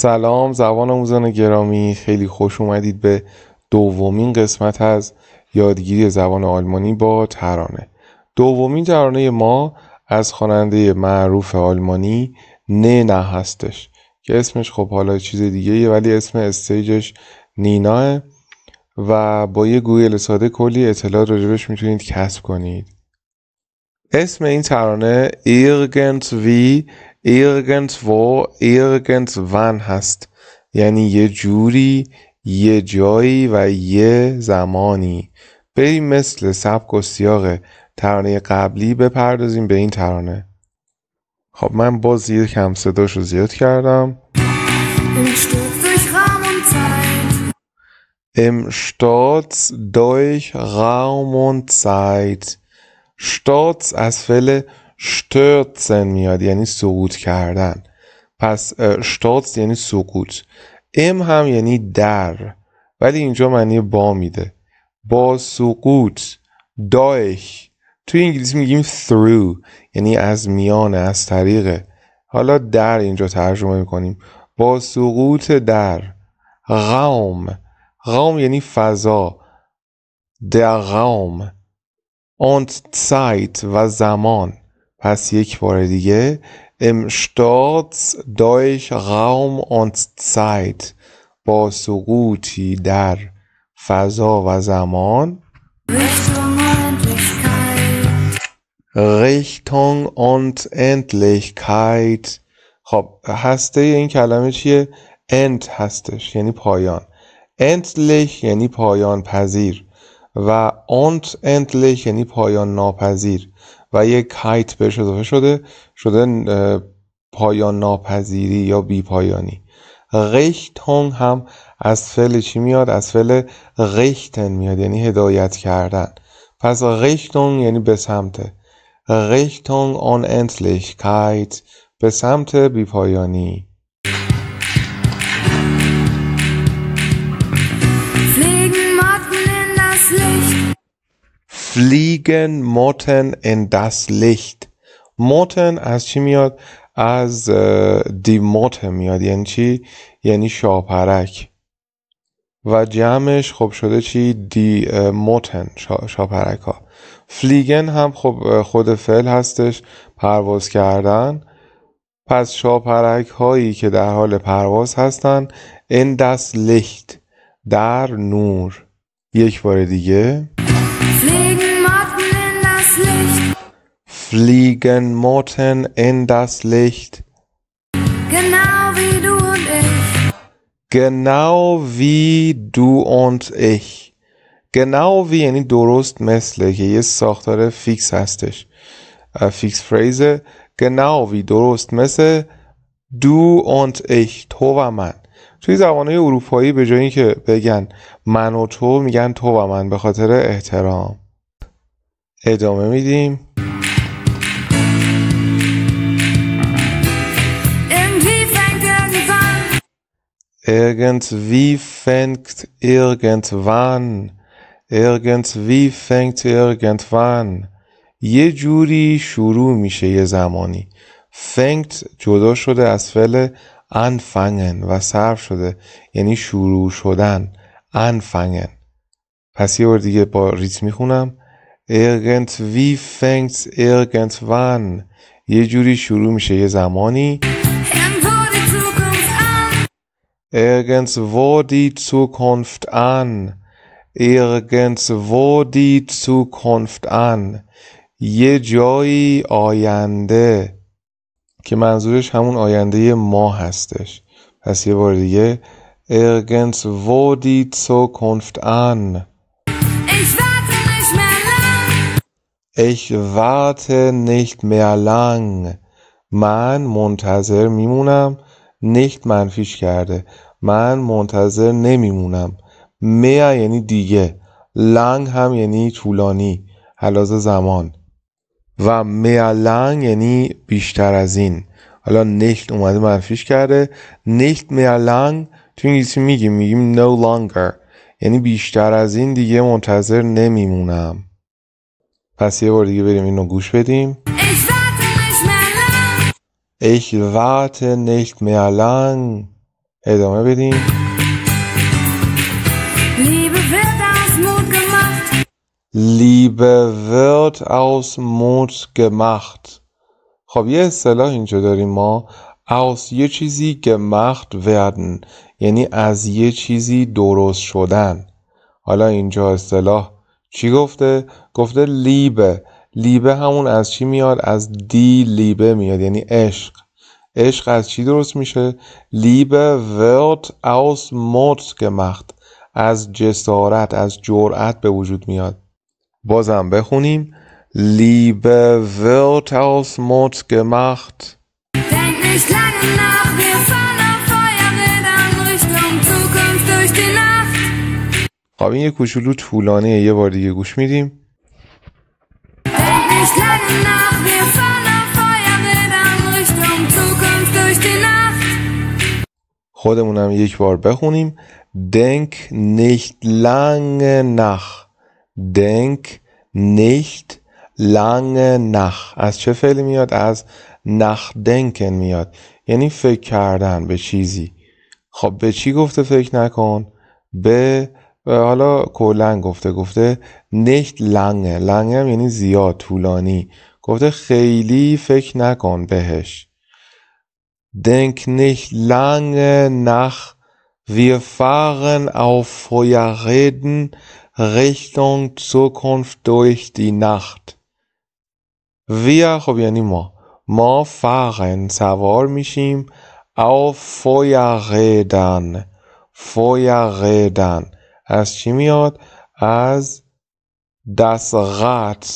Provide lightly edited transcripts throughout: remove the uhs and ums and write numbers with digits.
سلام زبان آموزان گرامی، خیلی خوش اومدید به دومین قسمت از یادگیری زبان آلمانی با ترانه. دومین ترانه ما از خواننده معروف آلمانی نه هستش که اسمش خب حالا چیز دیگه ولی اسم استیجش نیناه و با یه گوگل ساده کلی اطلاعات راجبش میتونید کسب کنید. اسم این ترانه irgendwie irgendwo irgendwann هست، یعنی یه جوری، یه جایی و یه زمانی. بریم مثل سبک و سیاق ترانه قبلی بپردازیم به این ترانه. خب من باز یه کم صداشو زیاد کردم. Im Sturz durch Raum und Zeit. Sturz از فعل stürzen میاد، یعنی سقوط کردن. پس Sturz یعنی سقوط. ام هم یعنی در، ولی اینجا معنی با میده. با سقوط. durch. توی انگلیسی میگیم through، یعنی از میان، از طریق. حالا در اینجا ترجمه میکنیم. با سقوط در. Raum. Raum یعنی فضا. Der Raum. Und Zeit و زمان. پس یک بار دیگه. Im Sturz durch Raum und Zeit. با سقوطی در فضا و زمان. Richtung und Endlichkeit. خب هسته این کلمه چیه؟ end هستش، یعنی پایان. endlich یعنی پایان پذیر و und endlich یعنی پایان ناپذیر و یک کایت بهش اضافه شده پایان ناپذیری یا بی پایانی. Richtung هم از فعل چی میاد؟ از فعل richten میاد، یعنی هدایت کردن. پس Richtung یعنی به سمت. Richtung Unendlichkeit به سمت بی پایانی. Fliegen Motten in das Licht. Motten از چی میاد؟ از دی موت میاد، یعنی چی؟ یعنی شاپرک و جمعش خب شده چی؟ دی موتن، شاپرک ها. فلیگن هم خب خود فعل هستش، پرواز کردن. پس شاپرک هایی که در حال پرواز هستن in das Licht در نور. یک بار دیگه. Fliegen Motten in das Licht. Genau wie du und ich. Genau wie du und ich. Genau wie یعنی درست مثل، که یه ساختار فیکس هستش، فیکس فریزه. Genau wie درست مثل du und ich تو و من. توی زبانهای اروپایی به جایی که بگن من و تو میگن تو و من به خاطر احترام. ادامه میدیم. Irgendwie fängt irgendwann. Irgendwie fängt irgendwann. یه جوری شروع میشه یه زمانی. fängt جدا شده از فعل anfangen و صرف شده، یعنی شروع شدن. anfangen. پس یه بار دیگه با ریتم میخونم. Irgendwie fängt irgendwann. یه جوری شروع میشه یه زمانی. Irgendwo die Zukunft an. Irgendwo die Zukunft an. یه جایی آینده، که منظورش همون آینده ما هستش. پس یه بار دیگه. Irgendwo die Zukunft an. Ich warte nicht mehr lang. من منتظر میمونم. nicht منفیش کرده. من منتظر نمیمونم. mehr یعنی دیگه. lang هم یعنی طولانی، حلاوه زمان. و mehr lang یعنی بیشتر از این. حالا nicht اومده منفیش کرده. nicht mehr lang تو انگلیسی میگیم no longer، یعنی بیشتر از این دیگه منتظر نمیمونم. پس یه بار دیگه بریم اینو گوش بدیم. Ich warte nicht mehr lang. ادامه بدیم. Liebe wird aus Mut gemacht. Liebe wird aus Mut gemacht. خب یه اصطلاح اینجا داریم ما، aus یه چیزی gemacht werden، یعنی از یه چیزی درست شدن. حالا اینجا اصطلاح چی گفته؟ گفته لیبه. لیبه همون از چی میاد؟ از دی لیبه میاد، یعنی عشق. عشق از چی درست میشه؟ لیبه wird aus Mut gemacht، از جسارت، از جرأت به وجود میاد. بازم بخونیم. Liebe wird aus Mut gemacht. Denk nicht lange nach, wir fahren auf Feuerrädern Richtung Zukunft durch die Nacht. خب این یه کوچولو طولانیه، یه بار دیگه گوش میدیم. Denk nicht lange nach, wir fahren auf Feuerrädern Richtung Zukunft durch die Nacht. خودمونم یک بار بخونیم. Denk nicht lange nach. Denk nicht lange nach. از چه فعلی میاد؟ از nachdenken میاد، یعنی فکر کردن به چیزی. خب به چی گفته فکر نکن؟ به حالا کلن گفته nicht lange. lange هم یعنی زیاد، طولانی. گفته خیلی فکر نکن بهش. Denk nicht lange nach, wir fahren auf Feuerrädern Richtung Zukunft durch die Nacht. Wir خب یعنی ما fahren سوار میشیم auf Feuerrädern. Feuerrädern از چی میاد؟ از das Rad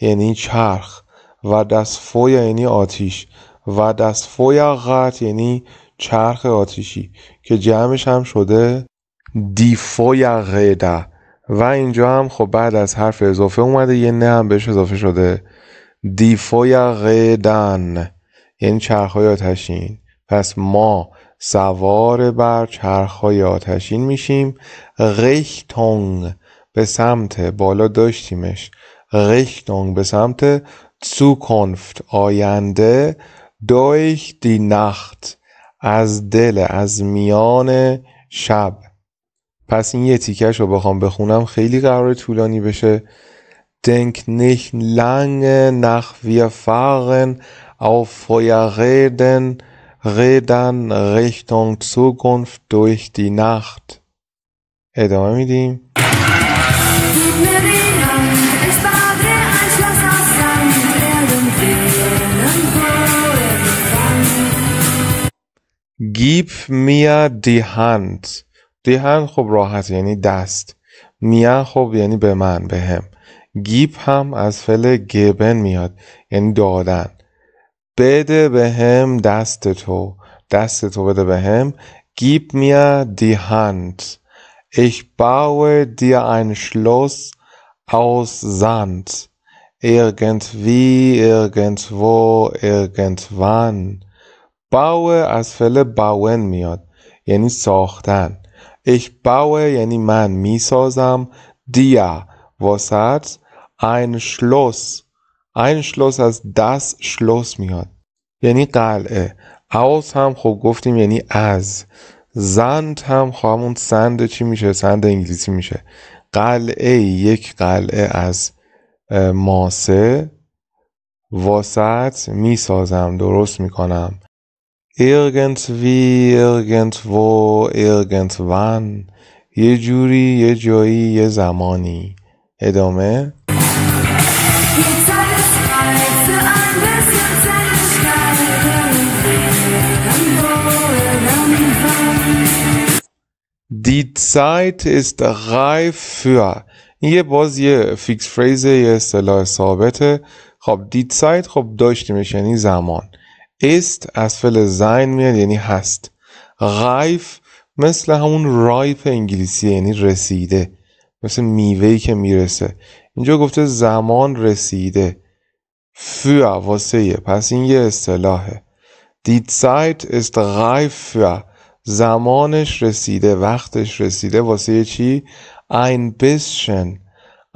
یعنی چرخ و das Feuer یعنی آتیش و das Feuerrad یعنی چرخ آتیشی که جمعش هم شده die Feuerräder. و اینجا هم خب بعد از حرف اضافه اومده یه نه هم بهش اضافه شده die Feuerrädern یعنی چرخ‌های آتشین. پس ما سوار بر چرخ‌های آتشین میشیم. Richtung به سمت، بالا داشتیمش، Richtung به سمت، Zukunft آینده، durch die Nacht از دل، از میان شب. پس این یه تیکش رو بخوام بخونم خیلی قرار طولانی بشه. Denk nicht lange nach, wir fahren auf Feuerrädern Richtung Zukunft durch die Nacht. ادامه میدیم. Gib mir die Hand, ich baue dir ein Schloss aus Sand, irgendwo, irgendwann. Gib mir die Hand. Die Hand خب راحت یعنی دست. mir خب یعنی به من، به هم. گیب هم از فعل گبن میاد یعنی دادن. بده به هم دست تو، دست تو بده به هم. Gib mir die Hand. Ich baue dir ein Schloss aus Sand. Irgendwie, irgendwo, irgendwann. baue از فعل bauen میاد یعنی ساختن. Ich baue یعنی من میسازم. dir واسط ein Schloss. ein Schloss از das Schloss میاد یعنی قلعه. aus هم خب گفتیم یعنی از. Sand هم خب همون سند چی میشه؟ سند انگلیسی میشه. قلعه، یک قلعه از ماسه واسط میسازم، درست میکنم. irgendwie, irgendwo, irgendwann. یه جوری، یه جایی، یه زمانی. ادامه. Die Zeit ist reif für. یه باز یه فیکس فریزه، یه اصطلاح ثابته. خب die Zeit خب داشتیمش یعنی زمان. ist از فعل sein میاد یعنی هست. reif مثل همون رایپ انگلیسی یعنی رسیده، مثل میوهی که میرسه. اینجا گفته زمان رسیده. für واسه، پس این یه اصطلاحه. Die Zeit ist reif für. زمانش رسیده، وقتش رسیده واسه چی؟ ein bisschen.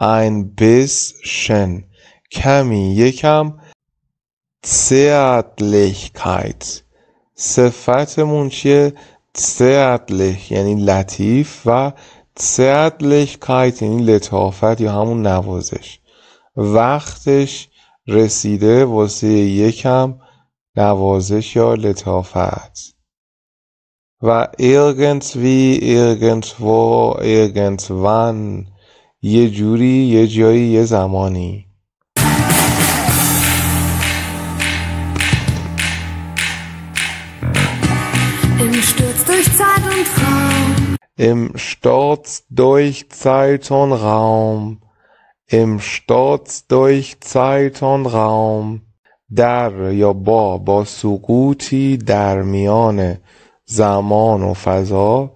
ein bisschen کمی، یکم. Zärtlichkeit صفتمون چیه؟ zärtlich یعنی لطیف و zärtlichkeit یعنی لطافت یا همون نوازش. وقتش رسیده واسه یکم نوازش یا لطافت. و irgendwie, irgendwo, irgendwann یه جوری، یه جایی، یه زمانی. Im Sturz durch Zeit und Raum. Im Sturz durch Zeit und Raum. Im Sturz durch Zeit und Raum. در یا با سقوطی در میان زمان و فضا.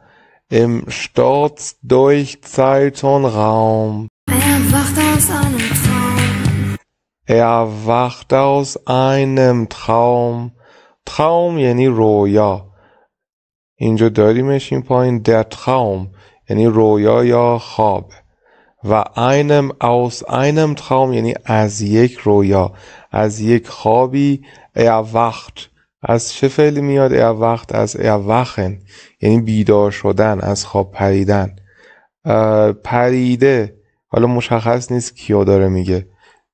Im Sturz durch Zeit und Raum. Erwacht aus einem Traum. Erwacht aus einem Traum. Traum یعنی رویا. اینجا داریمش این پایین der Traum یعنی رویا یا خواب. و einem aus einem Traum یعنی از یک رویا، از یک خوابی. erwacht از چه فعلی میاد؟ erwacht از erwachen یعنی بیدار شدن، از خواب پریدن. پریده حالا مشخص نیست کیو داره میگه،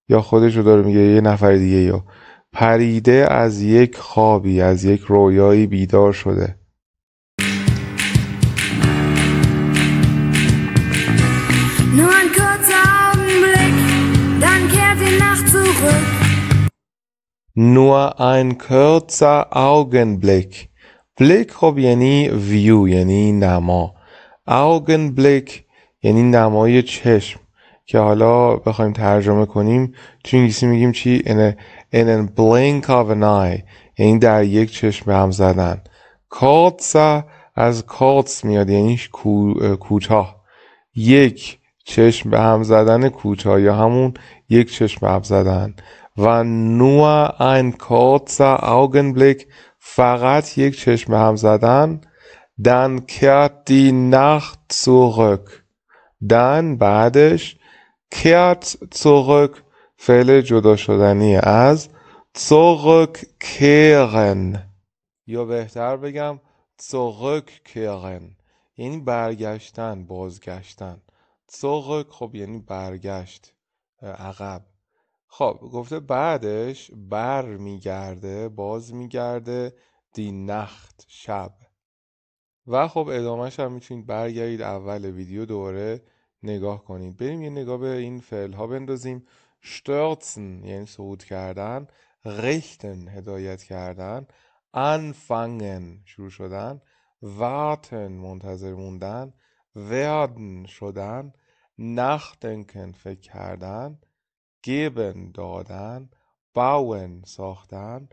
یا خودشو داره میگه یه نفر دیگه. یا پریده از یک خوابی، از یک رویایی بیدار شده. Nur ein kurzer Augenblick, dann kehrt die Nacht zurück. Nur ein kurzer Augenblick. Blick خب یعنی view یعنی نما. Augenblick یعنی نمای چشم که حالا بخوایم ترجمه کنیم تو انگلیسی میگیم چی؟ in a blink of an eye یعنی در یک چشم به هم زدن. kurzer از kurz میاد یعنی کوتاه. یک چشم به هم زدن کوتاه یا همون یک چشم به هم زدن. و nur ein kurzer Augenblick فقط یک چشم به هم زدن. dann kehrt die Nacht zurück. dann بعدش kehrt zurück فعل جدا شدنی از zurückkehren یا بهتر بگم zurückkehren یعنی برگشتن، بازگشتن. zurück خب یعنی برگشت، عقب. خب گفته بعدش بر میگرده، باز میگرده. دی نخت شب. و خب ادامهش هم میتونید برگردید اول ویدیو دوباره نگاه کنید. بریم یه نگاه به این فعل ها بندازیم. stürzen یعنی صعود کردن. richten هدایت کردن. anfangen شروع شدن. warten منتظر موندن. werden شدن. nachdenken فکر کردن. geben دادن. bauen ساختن.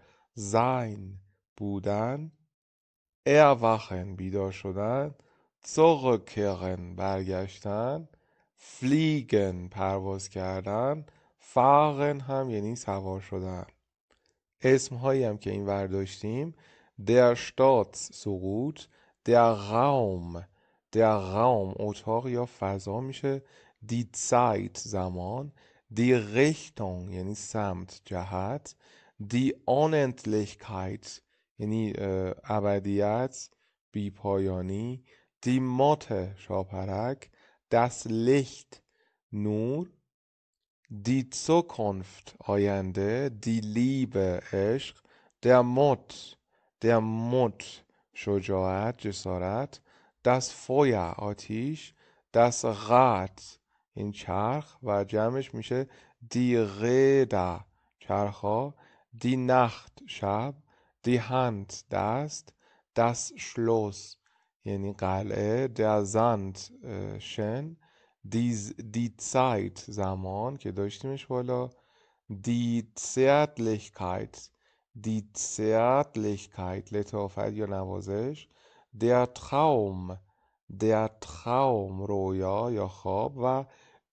sein بودن. erwachen بیدار شدن. zurückkehren برگشتن. fliegen پرواز کردن. fahren هم یعنی سوار شدن. اسمهایی هم که این ور داشتیم. der Sturz سقوط. der Raum اتاق یا فضا میشه. die Zeit زمان. die Richtung یعنی سمت، جهت. die Unendlichkeit یعنی ابدیت، بیپایانی. die Motte شاپرک. das Licht نور. die Zukunft آینده. die Liebe عشق. der Mut شجاعت، جسارت. das Feuer آتیش. das Rad این چرخ و جمعش میشه die Räder چرخا. die Nacht شب. die Hand دست. das Schloss یعنی قلعه. der Sand شن. die Zeit زمان که داشتیمش بالا. die Zärtlichkeit لطافت یا نوازش. der Traum رویا یا خواب. و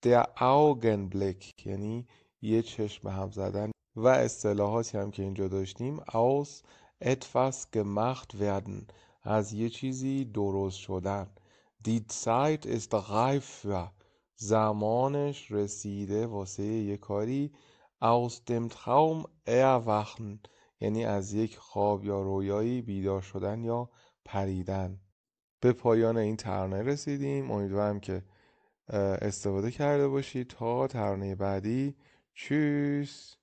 der Augenblick یعنی یه چشم به هم زدن. و اصطلاحاتی هم که اینجا داشتیم. aus etwas gemacht werden از یه چیزی درست شدن. die Zeit ist reif für زمانش رسیده واسه یه کاری. aus dem Traum erwachen یعنی از یک خواب یا رویایی بیدار شدن یا پریدن. به پایان این ترانه رسیدیم. امیدوارم که استفاده کرده باشید. تا ترانه بعدی. چوس.